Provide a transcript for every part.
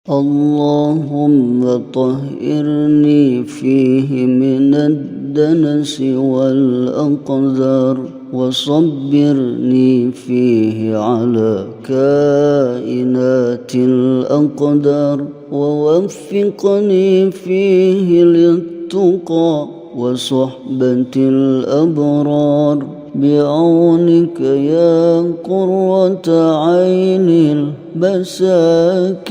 اللهم طهرني فيه من الدنس والأقذار وصبرني فيه على كائنات الأقدار ووفقني فيه للتقى وصحبة الأبرار بعونك يا قرة عين المساكين.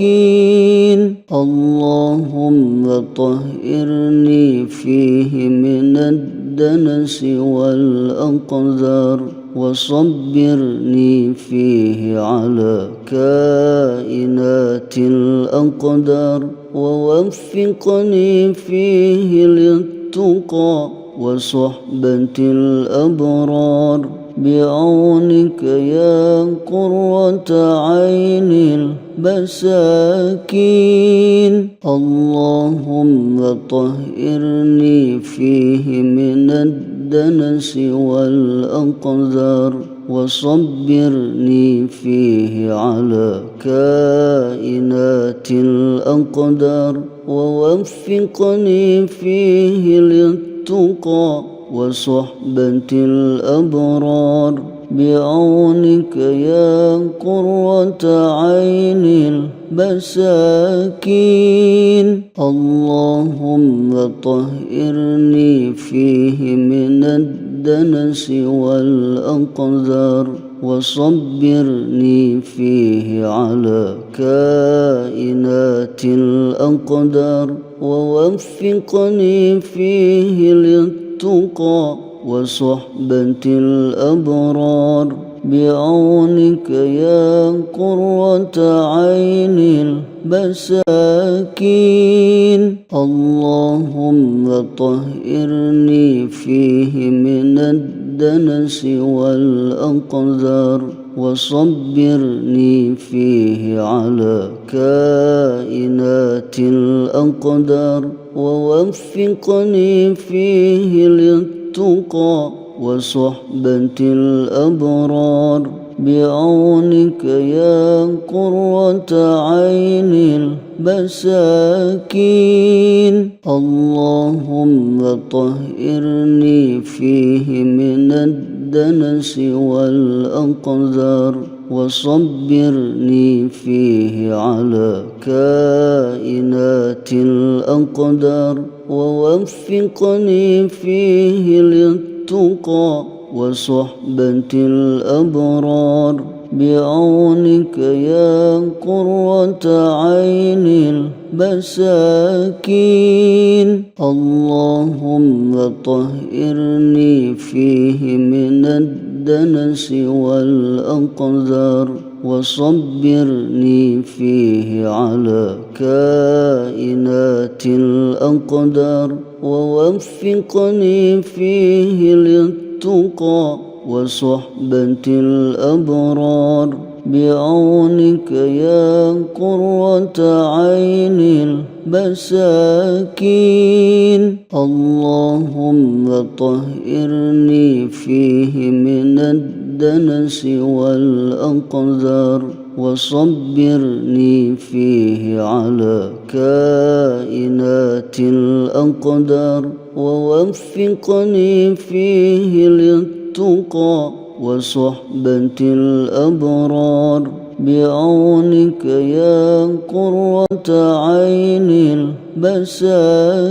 اللهم طهرني فيه من الدنس والأقذار وصبرني فيه على كائنات الأقدار ووفقني فيه للتقى وصحبة الأبرار بعونك يا قرة عين المساكين. اللهم طهرني فيه من الدنس والأقذار وصبرني فيه على كائنات الأقدار ووفقني فيه للتقى وصحبة الأبرار بعونك يا قرة عين المساكين. اللهم طهرني فيه من الدنس والأقذار وصبرني فيه على كائنات الأقدار ووفقني فيه للتقى وصحبة الأبرار بعونك يا قرة عين المساكين. اللهم طهرني فيه من الدنس والأقذار وصبرني فيه على كائنات الأقدار ووفقني فيه للتقى وصحبة الأبرار بعونك يا قرة عين المساكين. اللهم طهرني فيه من الدنس والأقذار وصبرني فيه على كائنات الأقدار ووفقني فيه للتقى وصحبة الأبرار بعونك يا قرة عين المساكين. اللهم طهرني فيه من الدنس والأقذار وصبرني فيه على كائنات الأقدار ووفقني فيه للتقى وصحبة الأبرار بعونك يا قرة عين المساكين. اللهم طهرني فيه من الدنس والأقذار وصبرني فيه على كائنات الأقدار ووفقني فيه للتقى وصحبة الأبرار بعونك يا قرة عين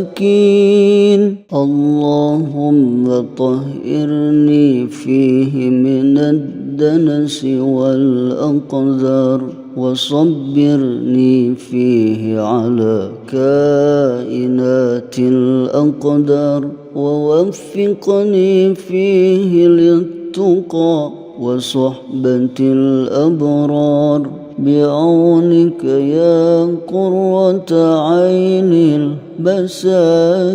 المساكين. اللهم طهرني فيه من الدنس والأقذار وصبرني فيه على كائنات الأقدار ووفقني فيه للتقى وصحبة الأبرار بعونك يا قرة عين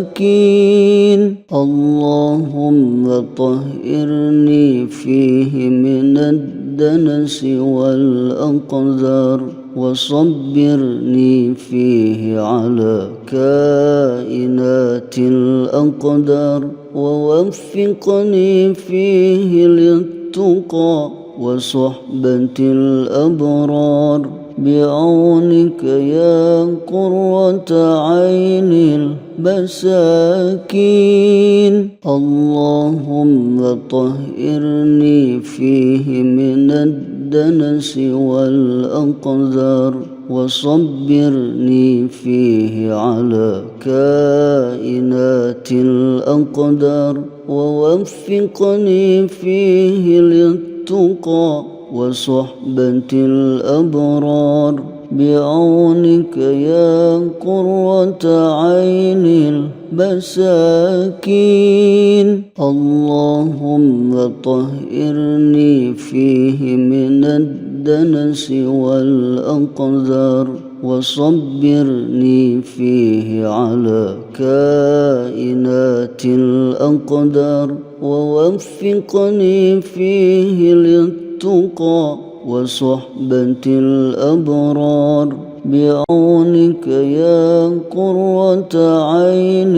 المساكين. اللهم طهرني فيه من الدنس والأقذار وصبرني فيه على كائنات الأقدار ووفقني فيه للتقى وصحبة الأبرار بعونك يا قرة عين المساكين اللهم طهرني فيه من الدنس والأقذار وصبرني فيه على كائنات الأقدار ووفقني فيه للتقى وصحبة الأبرار بعونك يا قرة عين المساكين اللهم طهرني فيه من الدنس والأقذار وصبرني فيه على كائنات الأقدار ووفقني فيه للتقى وصحبة الأبرار بعونك يا قرة عين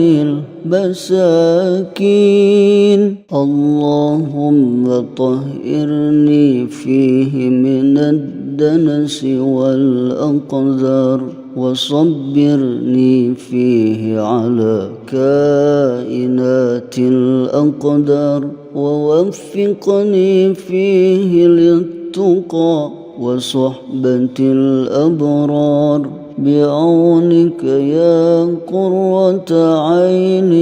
المساكين اللهم طهرني فيه من الدنس والأقذار وصبرني فيه على كائنات الأقدار ووفقني فيه للتقى وصحبة الأبرار بعونك يا قرة عين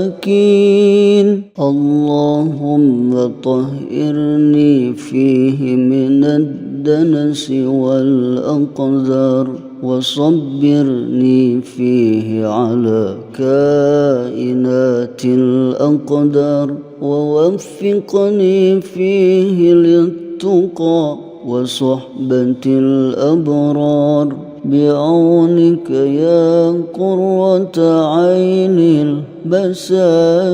المساكين اللهم طهرني فيه من الدنس والأقذار وصبرني فيه على كائنات الأقدار ووفقني فيه للتقى وصحبة الأبرار بعونك يا قرة عين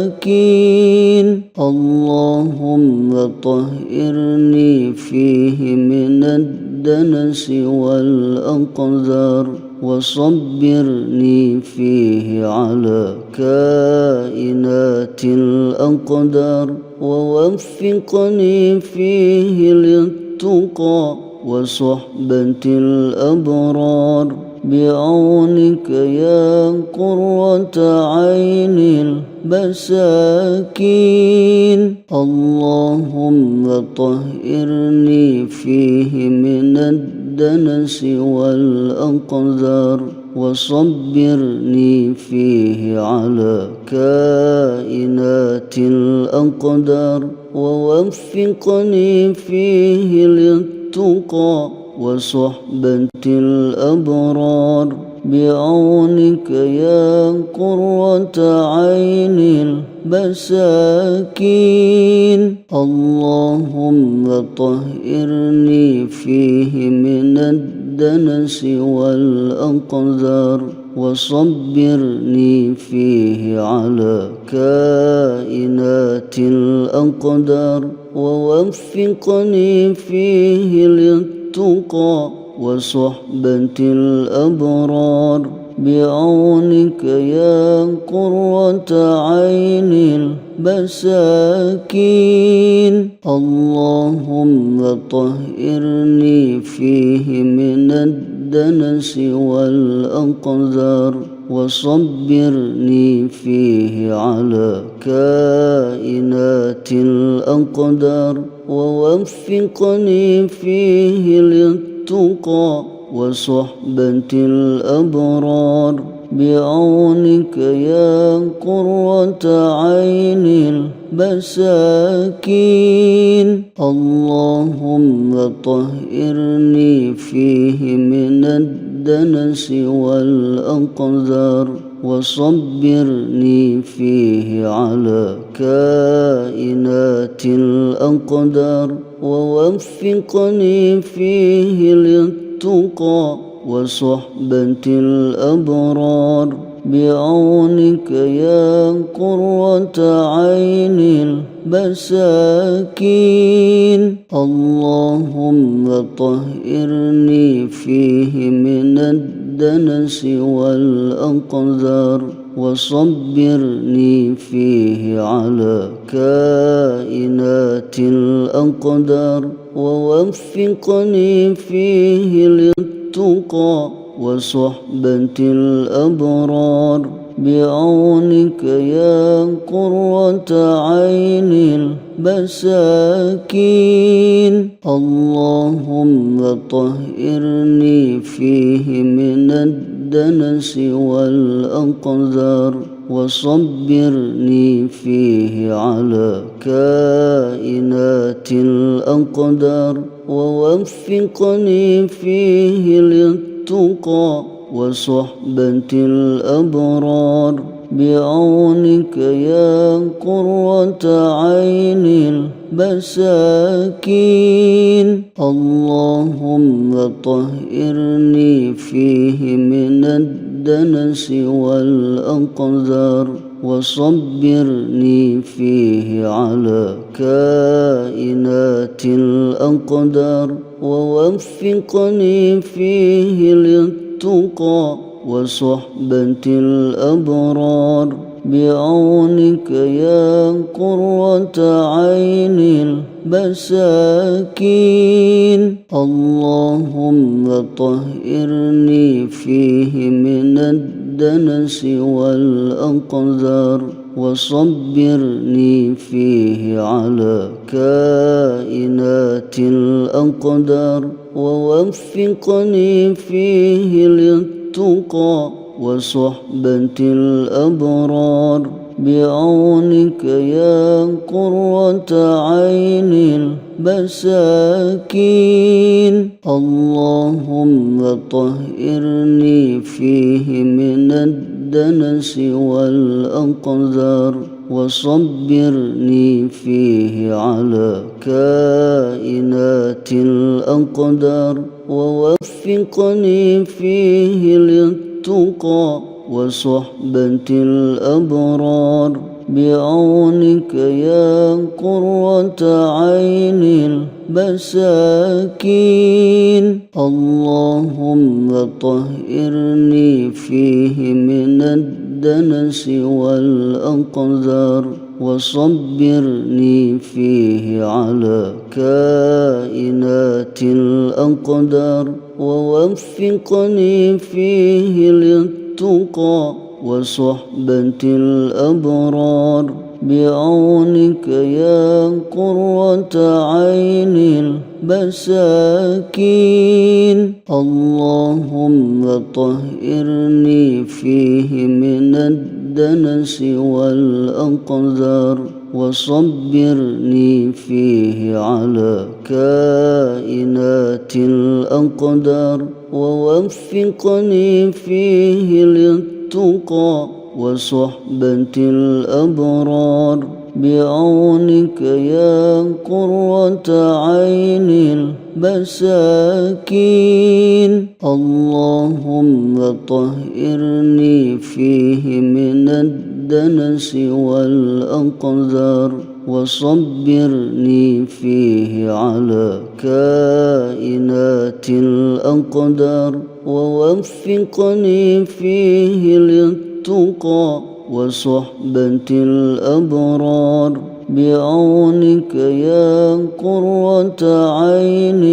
المساكين اللهم طهرني فيه من الدنس والأقذار وصبرني فيه على كائنات الأقدار ووفقني فيه للتقى وصحبة الأبرار بعونك يا قرة عين المساكين اللهم طهرني فيه من الدنس والأقذار وصبرني فيه على كائنات الأقدار ووفقني فيه للتقى وصحبة الأبرار بعونك يا قرة عين المساكين اللهم طهرني فيه من الدنس والأقذار وصبرني فيه على كائنات الأقدار ووفقني فيه للتقى وصحبة الأبرار بعونك يا قرة عين المساكين اللهم طهرني فيه من الدنس والأقذار وصبرني فيه على كائنات الأقدار ووفقني فيه للتقى وصحبة الأبرار بعونك يا قرة عين المساكين اللهم طهرني فيه من الدنس والأقذار وصبرني فيه على كائنات الأقدار ووفقني فيه للتقى وصحبة الأبرار بعونك يا قرة عين المساكين اللهم طهرني فيه من الدنس والأقذار وصبرني فيه على كائنات الأقدار ووفقني فيه للتقى وصحبة الأبرار بعونك يا قرة عين المساكين. اللهم طهرني فيه من الدنس والأقذار وصبرني فيه على كائنات الأقدار ووفقني فيه للتقى وصحبة الأبرار بعونك يا قرة عين المساكين. اللهم طهرني فيه من الدنس والأقذار وصبرني فيه على كائنات الأقدار ووفقني فيه للتقى وصحبة الأبرار بعونك يا قرة عين المساكين. اللهم طهرني فيه من الدنس والأقذار وصبرني فيه على كائنات الأقدار ووفقني فيه للتقى وصحبة الأبرار بعونك يا قرة عين المساكين. اللهم طهرني فيه من الدنس والأقذار وصبرني فيه على كائنات الأقدار ووفقني فيه للتقى وصحبة الأبرار بعونك يا قرة عين المساكين. اللهم طهرني فيه من الدنس والأقذار وصبرني فيه على كائنات الأقدار ووفقني فيه للتقى وصحبة الأبرار بعونك يا قرة عين المساكين. اللهم طهرني فيه من الدنس والأقذار وصبرني فيه على كائنات الأقدار ووفقني فيه للتقى وصحبة الأبرار بعونك يا قرة عين المساكين. اللهم طهرني فيه من الدنس والأقذار وصبرني فيه على كائنات الأقدار ووفقني فيه للتقى وصحبة الأبرار بعونك يا قرة عين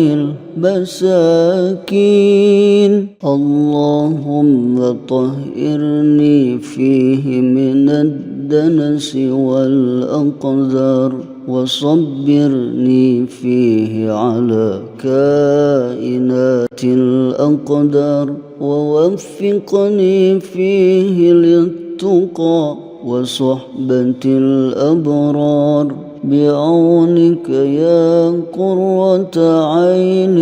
المساكين. اللهم طهرني فيه من الدنس والأقذار وصبرني فيه على كائنات الأقدار ووفقني فيه للتقى وصحبة الأبرار بعونك يا قرة عين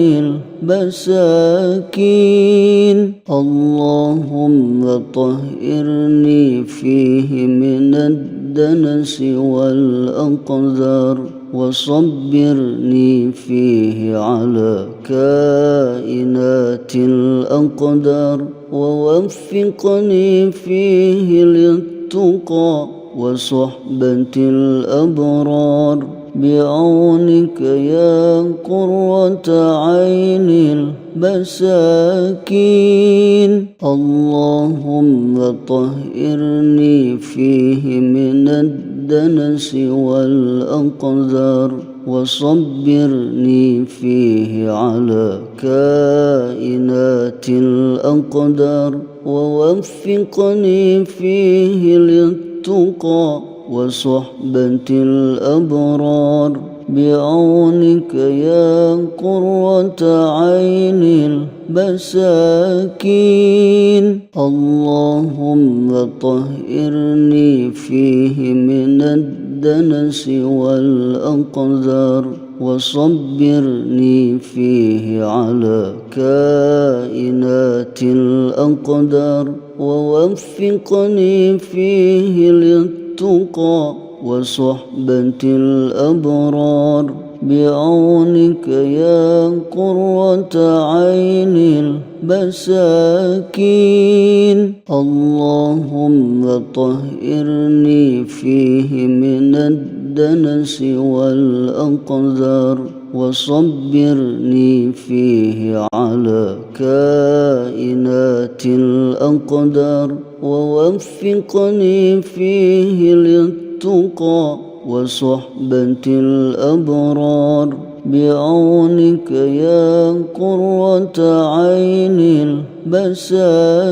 المساكين. اللهم طهرني فيه من الدنس والأقذار وصبرني فيه على كائنات الأقدار ووفقني فيه للتقى وصحبة الأبرار بعونك يا قرة عين المساكين. اللهم طهرني فيه من الدنس والأقذار وصبرني فيه على كائنات الأقدار ووفقني فيه للتقى وصحبة الأبرار بعونك يا قرة عين المساكين اللهم طهرني فيه من الدنس والأقذار وصبرني فيه على كائنات الأقدار ووفقني فيه للتقى وصحبة الأبرار بعونك يا قرة عين المساكين اللهم طهرني فيه من الدنس والأقذار وصبرني فيه على كائنات الأقدار ووفقني فيه للتقى وصحبة الأبرار بعونك يا قرة عين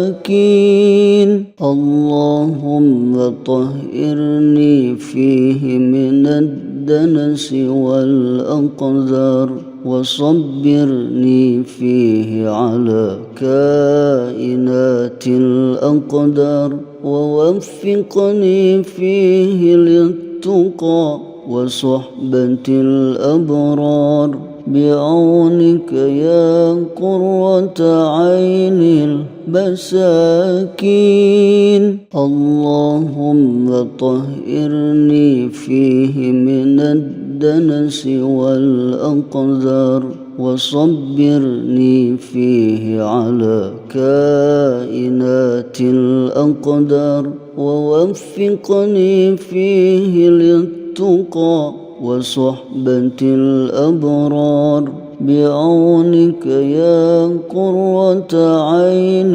المساكين اللهم طهرني فيه من الدنس والأقذار وصبرني فيه على كائنات الأقدار ووفقني فيه للتقى وصحبة الأبرار بعونك يا قرة عين المساكين اللهم طهرني فيه من الدنس والأقذار وصبرني فيه على كائنات الأقدار ووفقني فيه للتقى وصحبة الأبرار بعونك يا قرة عين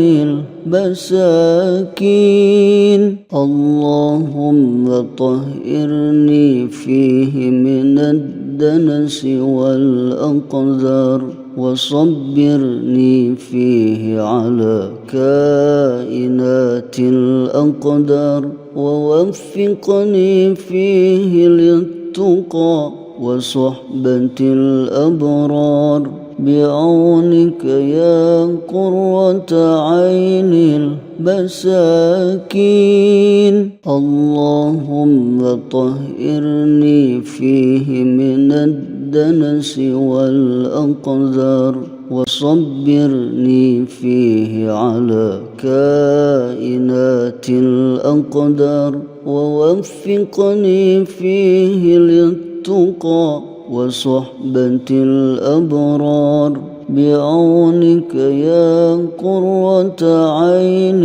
المساكين اللهم طهرني فيه من الدنس والأقذار وصبرني فيه على كائنات الأقدار ووفقني فيه للتقى وصحبة الأبرار بعونك يا قرة عين المساكين اللهم طهرني فيه من الدنس والأقذار وصبرني فيه على كائنات الأقدار ووفقني فيه للتقى وصحبة الأبرار بعونك يا قرة عين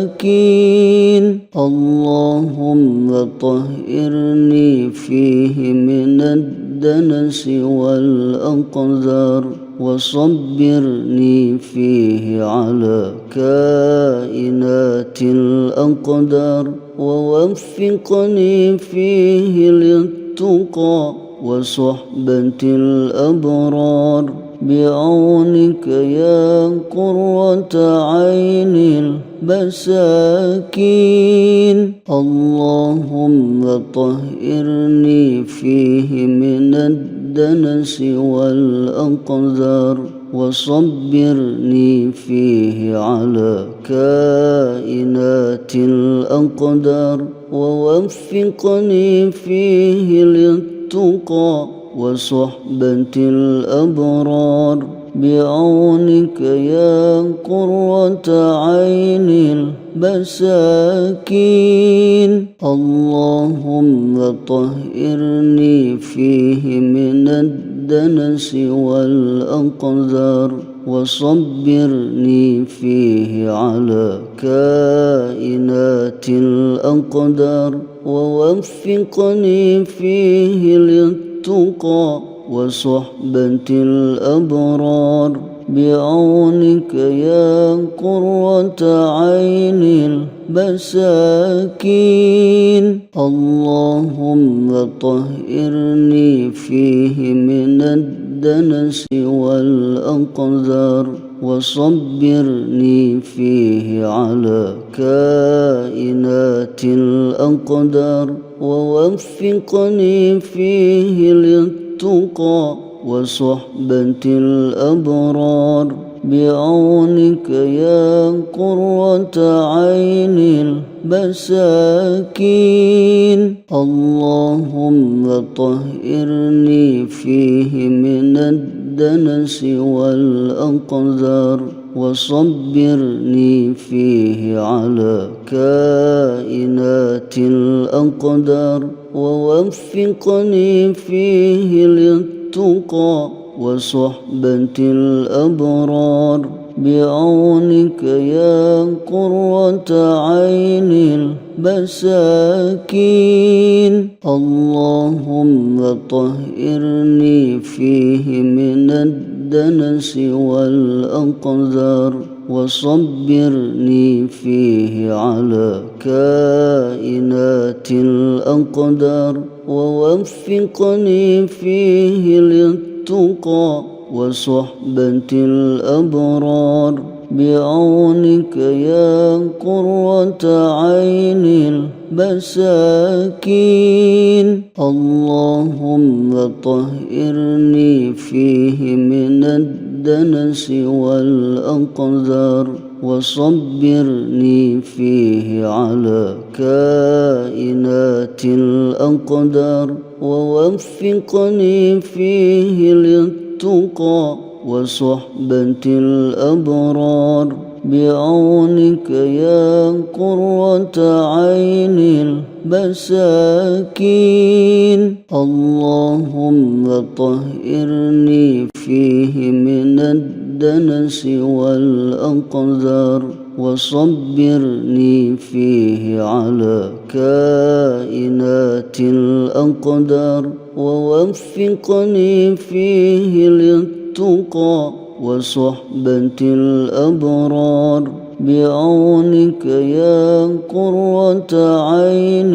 المساكين اللهم طهرني فيه من الدنس والأقذار وصبرني فيه على كائنات الأقدار ووفقني فيه للتقى وصحبة الأبرار بعونك يا قرة عين المساكين اللهم طهرني فيه من الدنس والأقذار وصبرني فيه على كائنات الأقدار ووفقني فيه للتقى وصحبة الأبرار بعونك يا قرة عين المساكين اللهم طهرني فيه من الدنس والأقذار وصبرني فيه على كائنات الأقدار ووفقني فيه للتقى وصحبة الأبرار بعونك يا قرة عين المساكين اللهم طهرني وطهرني فيه من الدنس والأقذار وصبرني فيه على كائنات الأقدار ووفقني فيه للتقى وصحبة الأبرار بعونك يا قرة عين المساكين اللهم طهرني فيه من الدنس والأقذار وصبرني فيه على كائنات الأقدار ووفقني فيه للتقى وصحبة الأبرار بعونك يا قرة عين المساكين اللهم طهرني فيه من الدنس والأقذار وصبرني فيه على كائنات الأقدار ووفقني فيه للتقى وصحبة الأبرار بعونك يا قرة عين المساكين اللهم طهرني فيه من الدنس والأقذار وصبرني فيه على كائنات الأقدار ووفقني فيه للتقى وصحبة الأبرار بعونك يا قرة عين المساكين اللهم طهرني فيه من الدنس والأقذار وصبرني فيه على كائنات الأقدار ووفقني فيه للتقى وصحبة الأبرار بعونك يا قرة عين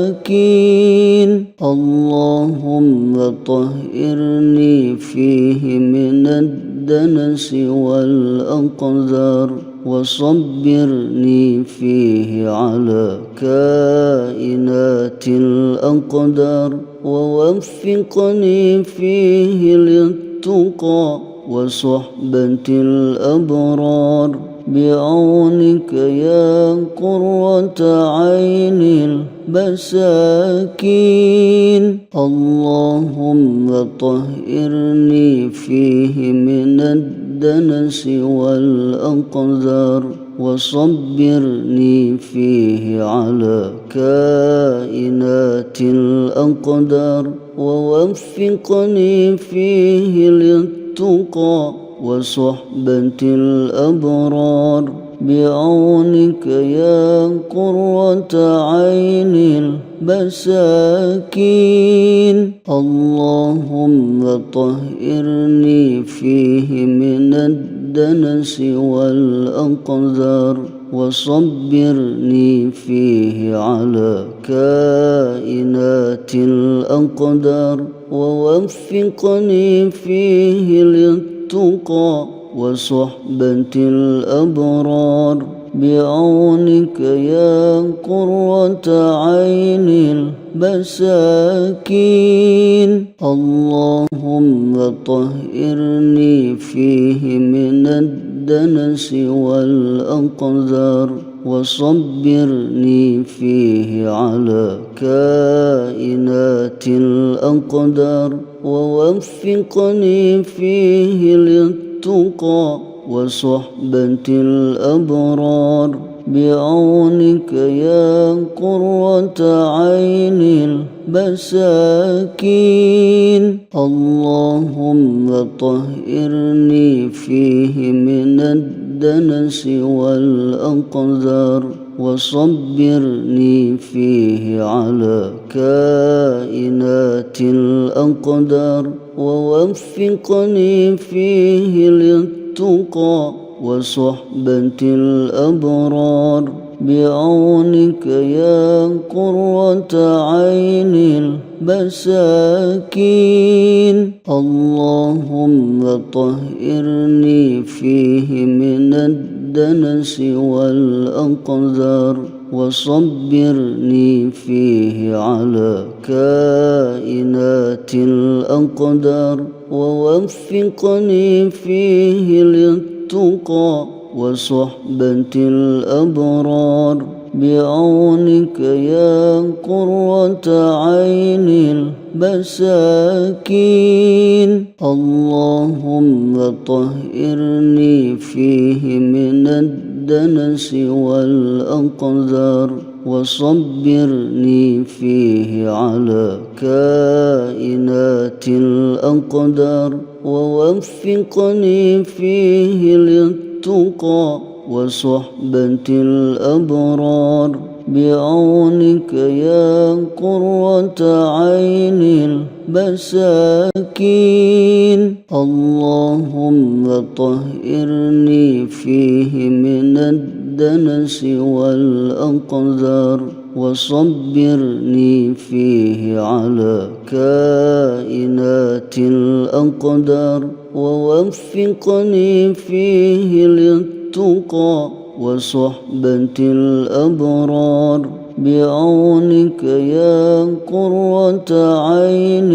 المساكين اللهم طهرني فيه من الدنس والأقذار وصبرني فيه على كائنات الأقدار ووفقني فيه للتقى وصحبة الأبرار بعونك يا قرة عين المساكين اللهم طهرني فيه من الدنس والأقذار وصبرني فيه على كائنات الأقدار ووفقني فيه للتقى وصحبة الأبرار بعونك يا قرة عين المساكين اللهم طهرني فيه من الدنس والأقذار وصبرني فيه على كائنات الأقدار ووفقني فيه للتقى وصحبة الأبرار بعونك يا قرة عين المساكين اللهم طهرني فيه من الدنس والأقذار وصبرني فيه على كائنات الأقدار ووفقني فيه للتقى وصحبة الأبرار بعونك يا قرة عين المساكين اللهم طهرني فيه من الدنس والأقذار وصبرني فيه على كائنات الأقدار ووفقني فيه للتقى وصحبة الأبرار بعونك يا قرة عين المساكين اللهم طهرني فيه من الدنس والأقذار وصبرني فيه على كائنات الأقدار ووفقني فيه للتقى وصحبة الأبرار بعونك يا قرة عين المساكين اللهم طهرني فيه من الدنس والأقذار وصبرني فيه على كائنات الأقدار ووفقني فيه للتقى وصحبة الأبرار بعونك يا قرة عين المساكين اللهم طهرني فيه من الدنس والأقذار وصبرني فيه على كائنات الأقدار ووفقني فيه للتقى وصحبة الأبرار بعونك يا قرة عين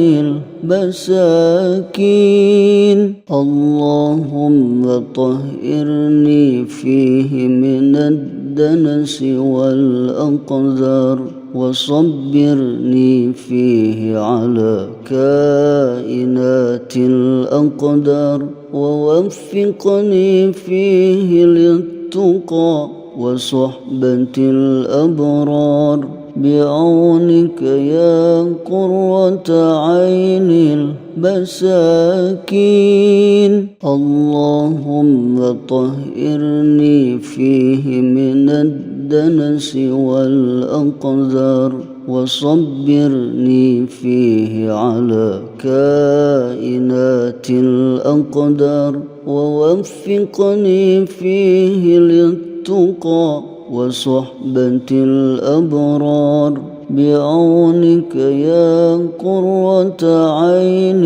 المساكين اللهم طهرني فيه من الدنس والأقذار وصبرني فيه على كائنات الأقدار ووفقني فيه للتقى وصحبة الأبرار بعونك يا قرة عين المساكين اللهم طهرني فيه من الدنس والأقذار وصبرني فيه على كائنات الأقدار ووفقني فيه للتقى وصحبة الأبرار بعونك يا قرة عين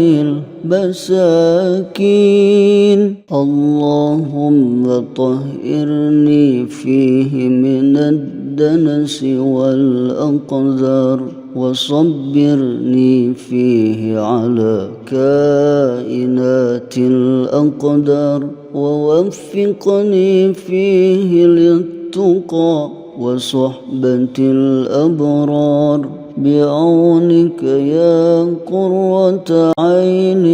المساكين اللهم طهرني فيه من الدنس والأقذار وصبرني فيه على كائنات الأقدار ووفقني فيه للتقى وصحبة الأبرار بعونك يا قرة عين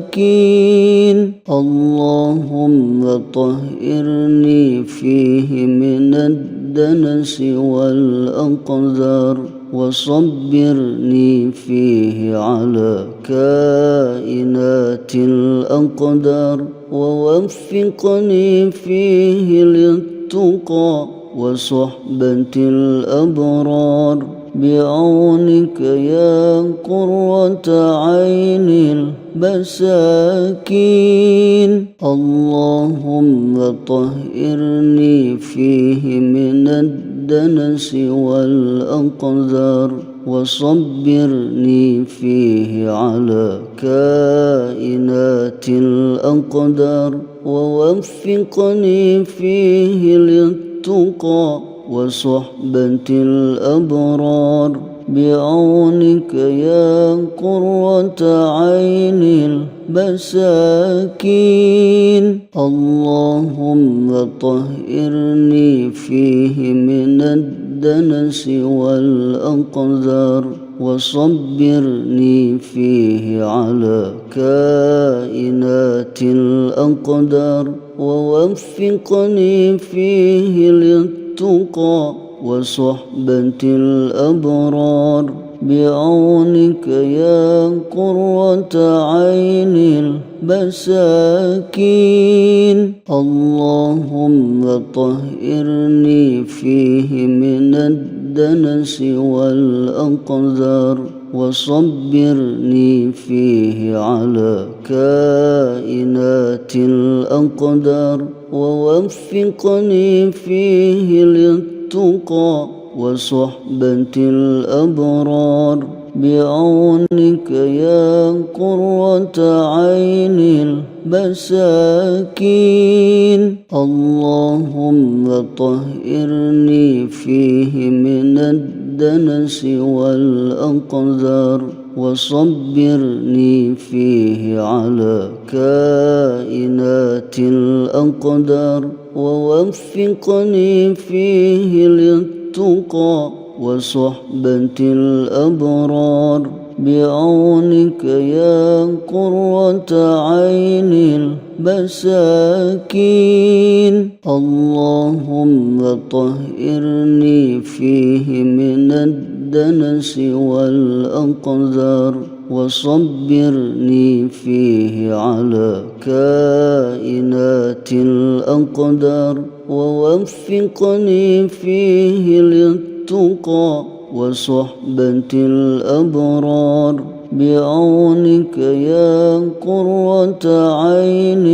المساكين اللهم طهرني فيه من الدنس والأقذار وصبرني فيه على كائنات الأقدار ووفقني فيه للتقى وصحبة الأبرار بعونك يا قرة عين المساكين اللهم طهرني فيه من الدنس والأقذار وصبرني فيه على كائنات الأقدار ووفقني فيه للتقى وصحبة الأبرار بعونك يا قرة عين المساكين اللهم طهرني فيه من الدنس والأقذار وصبرني فيه على كائنات الأقدار ووفقني فيه للتقى وصحبة الأبرار بعونك يا قرة عين المساكين اللهم طهرني فيه من الدنس والأقذار وصبرني فيه على كائنات الأقدار ووفقني فيه للتقى وصحبة الأبرار بعونك يا قرة عين المساكين اللهم طهرني فيه من الدنس والأقذار وصبرني فيه على كائنات الأقدار ووفقني فيه للتقى وصحبة الأبرار بعونك يا قرة عين المساكين اللهم طهرني فيه من الدنس والأقذار وصبرني فيه على كائنات الأقدار ووفقني فيه للتقى وصحبة الأبرار بعونك يا قرة عين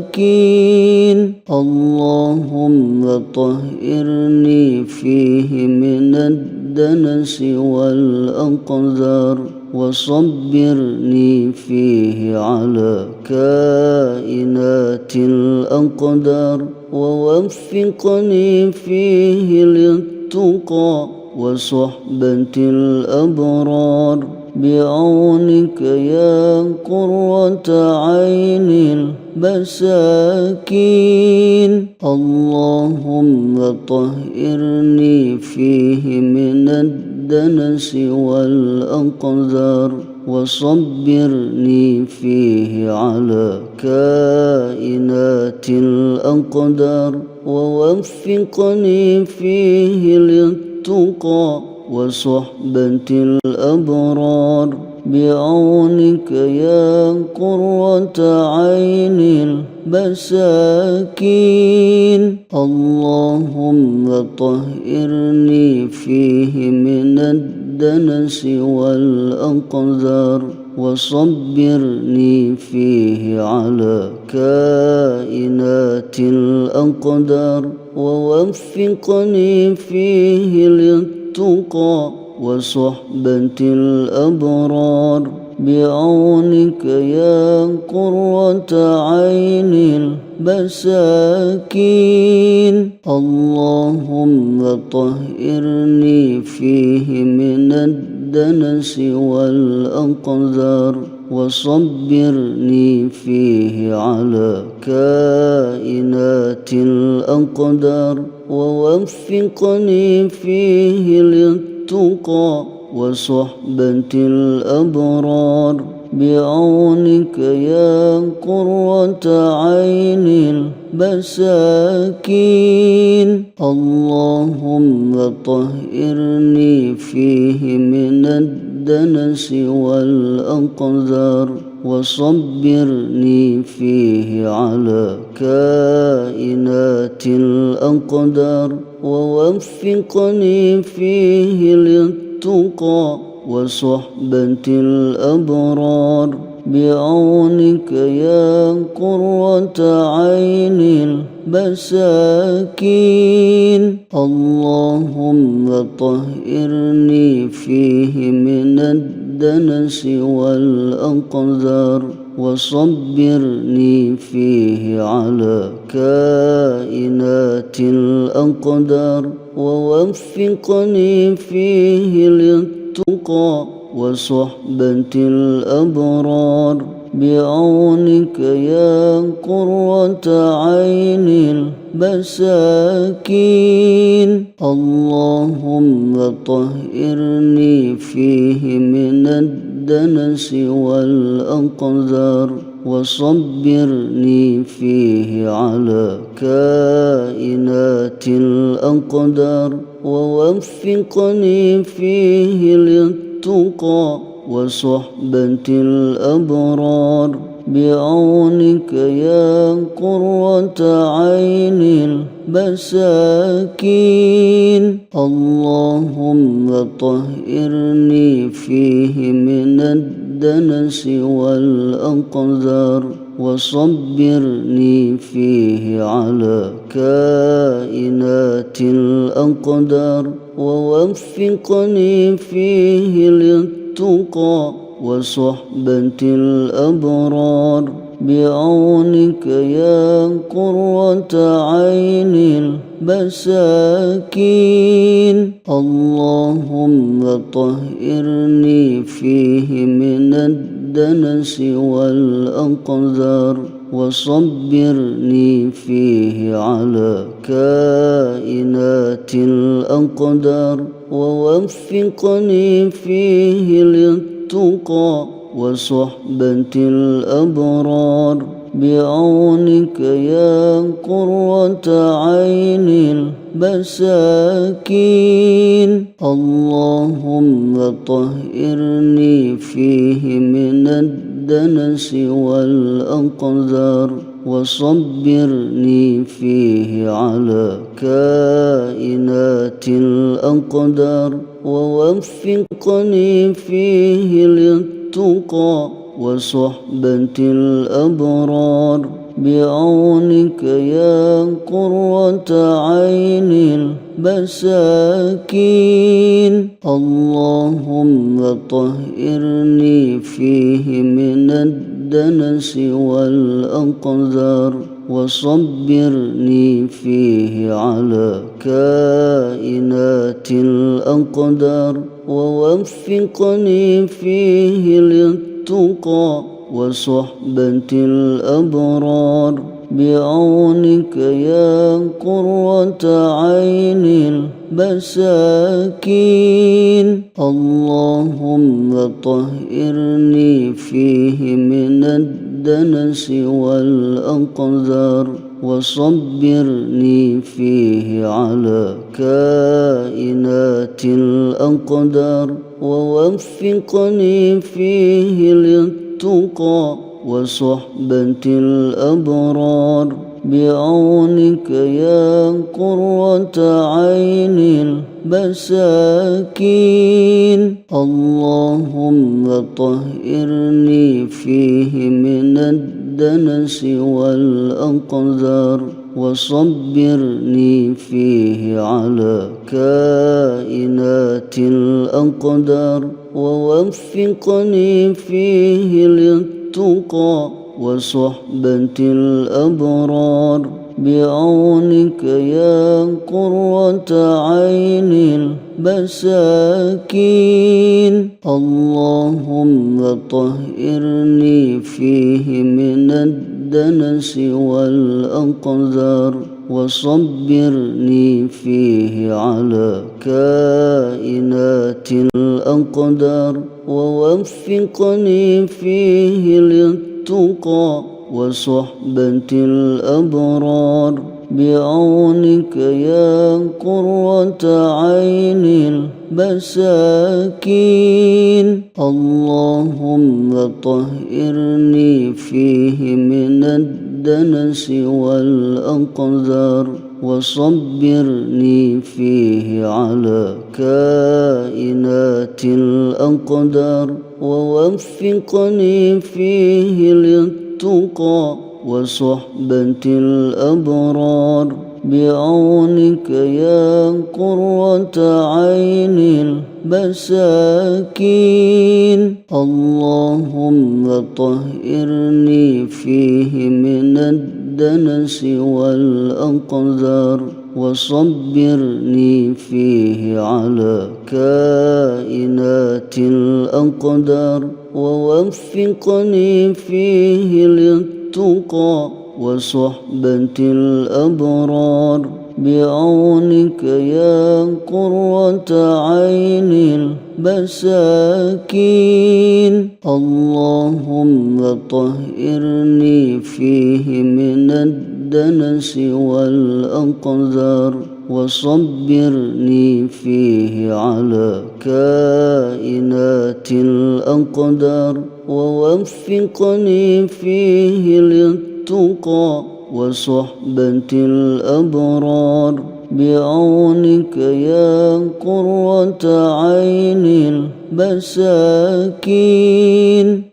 المساكين اللهم طهرني فيه من الدنس والأقذار وصبرني فيه على كائنات الأقدار ووفقني فيه للتقى وصحبة الأبرار بعونك يا قرة عين المساكين اللهم طهرني فيه من الدنس والأقذار وصبرني فيه على كائنات الأقدار ووفقني فيه للتقى وصحبة الأبرار بعونك يا قرة عين المساكين اللهم طهرني فيه من الدنس والأقذار وصبرني فيه على كائنات الأقدار ووفقني فيه للتقى وصحبة الأبرار بعونك يا قرة عين المساكين اللهم طهرني فيه من الدنس والأقذار وصبرني فيه على كائنات الأقدار ووفقني فيه للتقى وصحبة الأبرار بعونك يا قرة عين المساكين اللهم طهرني فيه من الدنس والأقذار وصبرني فيه على كائنات الأقدار ووفقني فيه للتقى وصحبة الأبرار بعونك يا قرة عين المساكين اللهم طهرني فيه من الدنس والأقذار وصبرني فيه على كائنات الأقدار ووفقني فيه للتقى وصحبة الأبرار بعونك يا قرة عين المساكين اللهم طهرني فيه من الدنس والأقذار وصبرني فيه على كائنات الأقدار ووفقني فيه للتقى وصحبة الأبرار بعونك يا قرة عين المساكين اللهم طهرني فيه من الدنس والأقذار وصبرني فيه على كائنات الأقدار ووفقني فيه للتقى وصحبة الأبرار بعونك يا قرة عين المساكين اللهم طهرني فيه من الدنس والأقذار وصبرني فيه على كائنات الأقدار ووفقني فيه للتقى وصحبة الأبرار بعونك يا قرة عين المساكين اللهم طهرني فيه من الدنس والأقذار وصبرني فيه على كائنات الأقدار ووفقني فيه للتقى وصحبة الأبرار بعونك يا قرة عين المساكين اللهم طهرني فيه من الدنس والأقذار وصبرني فيه على كائنات الأقدار ووفقني فيه للتقى وصحبة الأبرار بعونك يا قرة عين المساكين اللهم طهرني فيه من الدنس والأقذار وصبرني فيه على كائنات الأقدار ووفقني فيه للتقى وصحبة الأبرار بعونك يا قرة عين المساكين اللهم طهرني فيه من الدنس والأقذار وصبرني فيه على كائنات الأقدار ووفقني فيه للتقى وصحبة الأبرار بعونك يا قرة عين المساكين اللهم طهرني فيه من الدنس والأقذار وصبرني فيه على كائنات الأقدار ووفقني فيه للتقى وصحبة الأبرار بعونك يا قرة عين المساكين اللهم طهرني فيه من الدنس والأقذار وصبرني فيه على كائنات الأقدار ووفقني فيه للتقى وصحبة الأبرار بعونك يا قرة عين المساكين اللهم طهرني فيه من الدنس والأقذار وصبرني فيه على كائنات الأقدار ووفقني فيه للتقى وصحبة الأبرار بعونك يا قرة عين المساكين اللهم طهرني فيه من الدنس والأقذار وصبرني فيه على كائنات الأقدار ووفقني فيه للتقى وصحبة الأبرار بعونك يا قرة عين المساكين.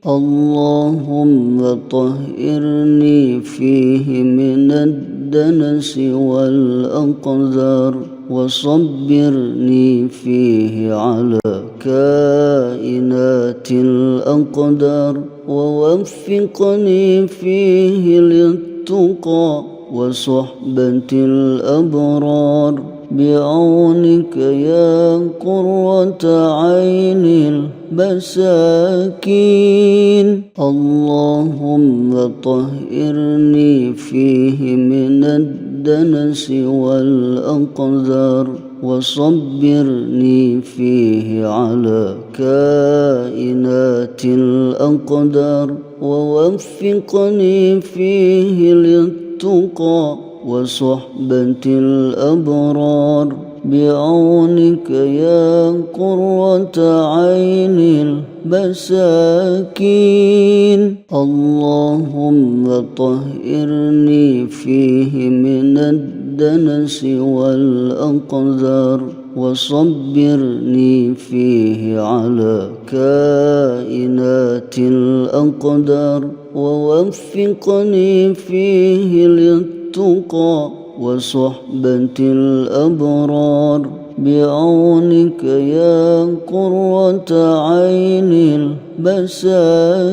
اللهم طهرني فيه من الدنس والأقذار وصبرني فيه على كائنات الأقدار ووفقني فيه للتقى وصحبة الأبرار بعونك يا قرة عين المساكين. اللهم طهرني فيه من الدنس والأقذار وصبرني فيه على كائنات الأقدار ووفقني فيه للتقى وصحبة الأبرار بعونك يا قرة عين المساكين. اللهم طهرني فيه من الدنس والأقذار وصبرني فيه على كائنات الأقدار ووفقني فيه للتقى وصحبة الأبرار بعونك يا قرة عين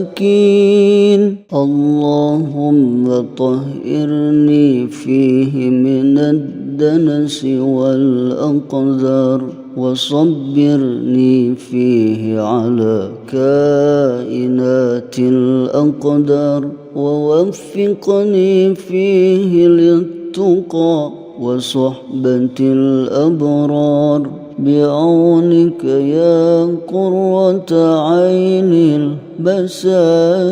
المساكين. اللهم طهرني فيه من الدنس والأقذار وصبرني فيه على كائنات الأقدار ووفقني فيه للتقى وصحبة الأبرار بعونك يا قرة عين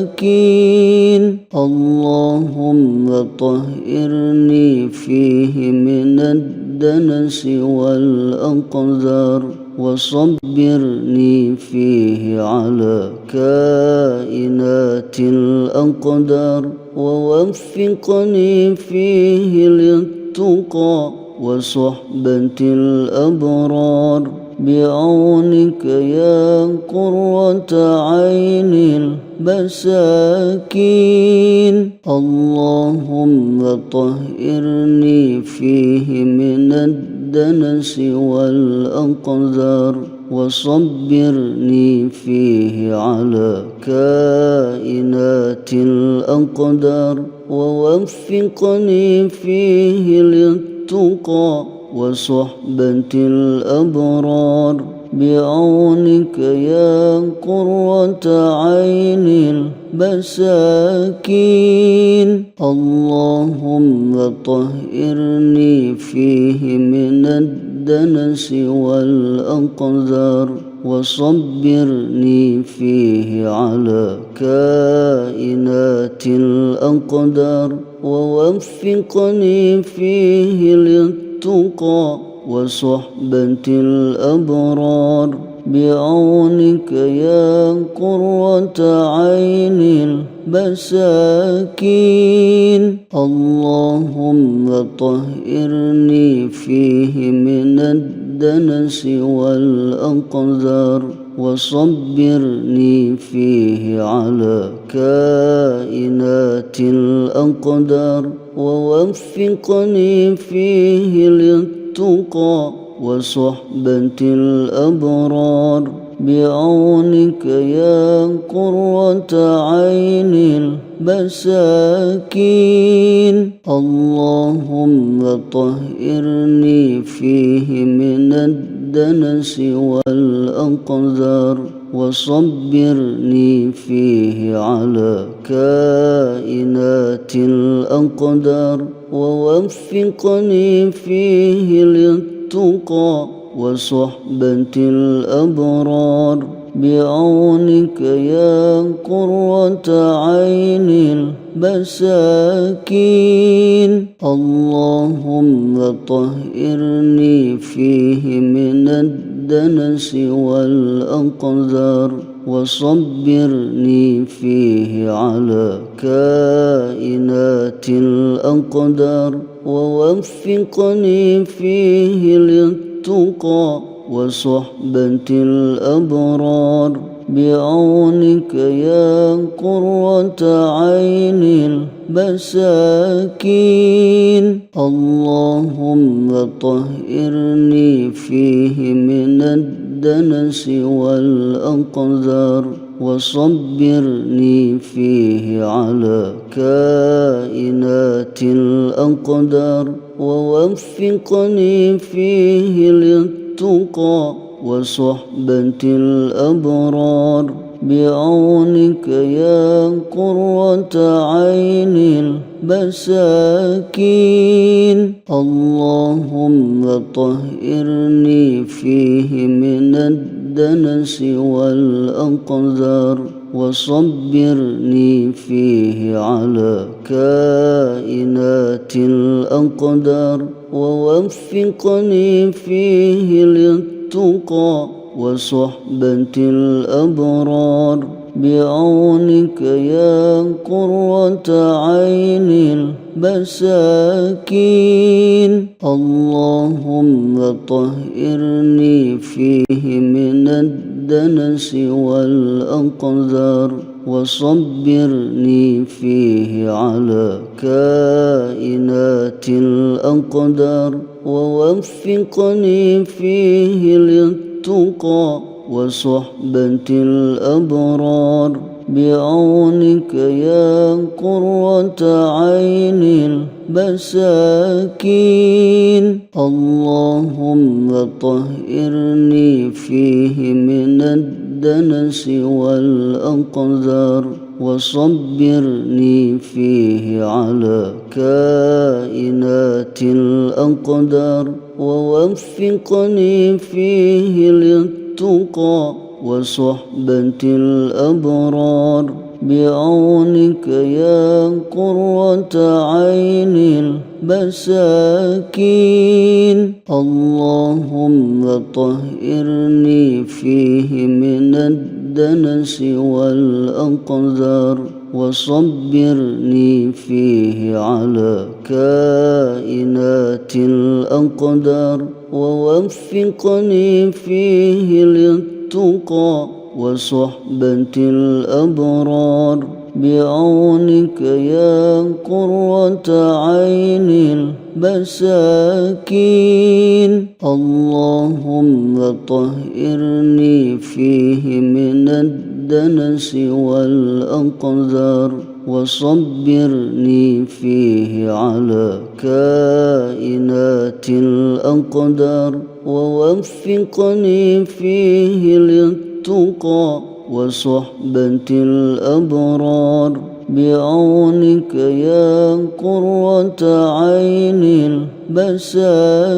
المساكين. اللهم طهرني فيه من الدنس والأقذار وصبرني فيه على كائنات الأقدار ووفقني فيه للتقى وصحبة الأبرار بعونك يا قرة عين المساكين. اللهم طهرني فيه من الدنس والأقذار وصبرني فيه على كائنات الأقدار ووفقني فيه للتقى وصحبة الأبرار بعونك يا قرة عين المساكين. اللهم طهرني فيه من الدنس والأقذار وصبرني فيه على كائنات الأقدار ووفقني فيه للتقى وصحبة الأبرار بعونك يا قرة عين المساكين. اللهم طهرني فيه من الدنس والأقذار وصبرني فيه على كائنات الأقدار ووفقني فيه للتقى وصحبة الأبرار بعونك يا قرة عين المساكين. اللهم طهرني فيه من الدنس والأقذار وصبرني فيه على كائنات الأقدار ووفقني فيه للتقى وصحبة الأبرار بعونك يا قرة عين المساكين. اللهم طهرني فيه من الدنس والأقذار وصبرني فيه على كائنات الأقدار ووفقني فيه للتقى وصحبة الأبرار بعونك يا قرة عين المساكين اللهم طهرني فيه من الدنس والأقذار وصبرني فيه على كائنات الأقدار ووفقني فيه للتقى وصحبة الأبرار بعونك يا قرة عين المساكين اللهم طهرني فيه من الدنس والأقذار وصبرني فيه على كائنات الأقدار ووفقني فيه للتقى وصحبة الأبرار بعونك يا قرة عين المساكين اللهم طهرني فيه من الدنس والأقذار وصبرني فيه على كائنات الأقدار ووفقني فيه للتقى وصحبة الأبرار بعونك يا قرة عين المساكين اللهم طهرني فيه من الدنس والأقذار وصبرني فيه على كائنات الأقدار ووفقني فيه للتقى وصحبة الأبرار بعونك يا قرة عين المساكين اللهم طهرني فيه من الدنس والأقذار وصبرني فيه على كائنات الأقدار ووفقني فيه للتقى وصحبة الأبرار بعونك يا قرة عين المساكين اللهم طهرني فيه من الدنس والأقذار وصبرني فيه على كائنات الأقدار ووفقني فيه للتقى وصحبة الأبرار بعونك يا قرة عين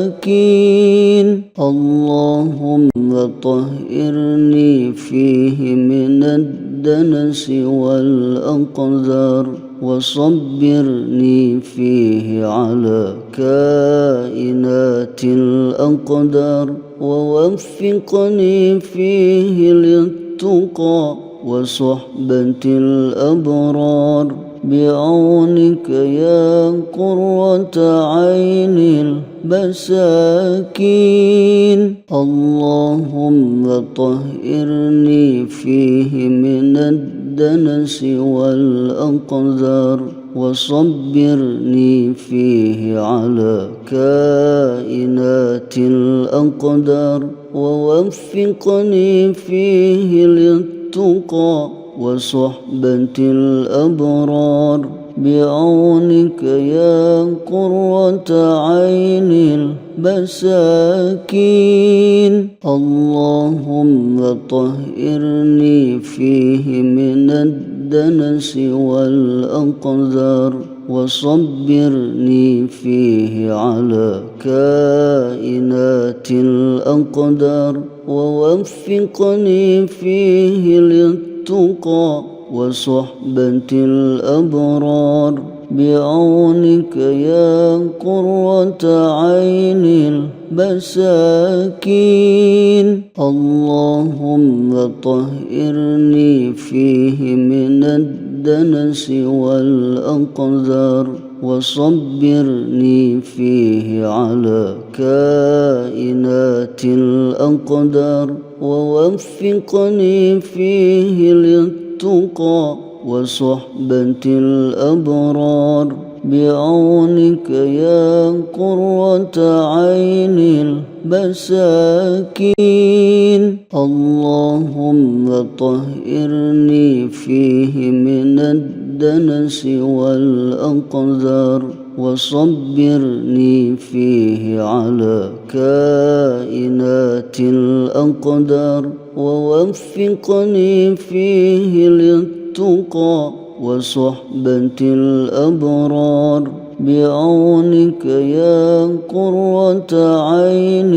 المساكين اللهم طهرني فيه من الدنس والأقذار وصبرني فيه على كائنات الأقدار ووفقني فيه للتقى وصحبة الأبرار بعونك يا قرة عين المساكين اللهم طهرني فيه من الدنس والأقذار وصبرني فيه على كائنات الأقدار ووفقني فيه للتقى وصحبة الأبرار بعونك يا قرة عين المساكين اللهم طهرني فيه من الدنس والأقذار وصبرني فيه على كائنات الأقدار ووفقني فيه للتقى وصحبة الأبرار بعونك يا قرة عين المساكين اللهم طهرني فيه من الدنس والأقذار وصبرني فيه على كائنات الأقدار ووفقني فيه للتقى وصحبة الأبرار بعونك يا قرة عين المساكين اللهم طهرني فيه من الدنس والأقذار وصبرني فيه على كائنات الأقدار ووفقني فيه للتقى وصحبة الأبرار بعونك يا قرة عين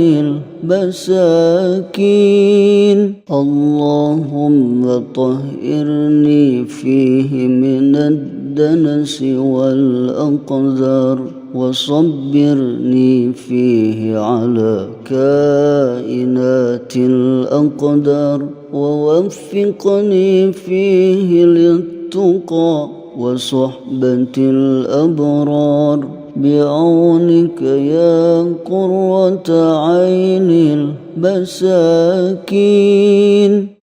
المساكين اللهم طهرني فيه من الدنس والأقذار وصبرني فيه على كائنات الأقدار ووفقني فيه للتقى وصحبة الأبرار بعونك يا قرة عين المساكين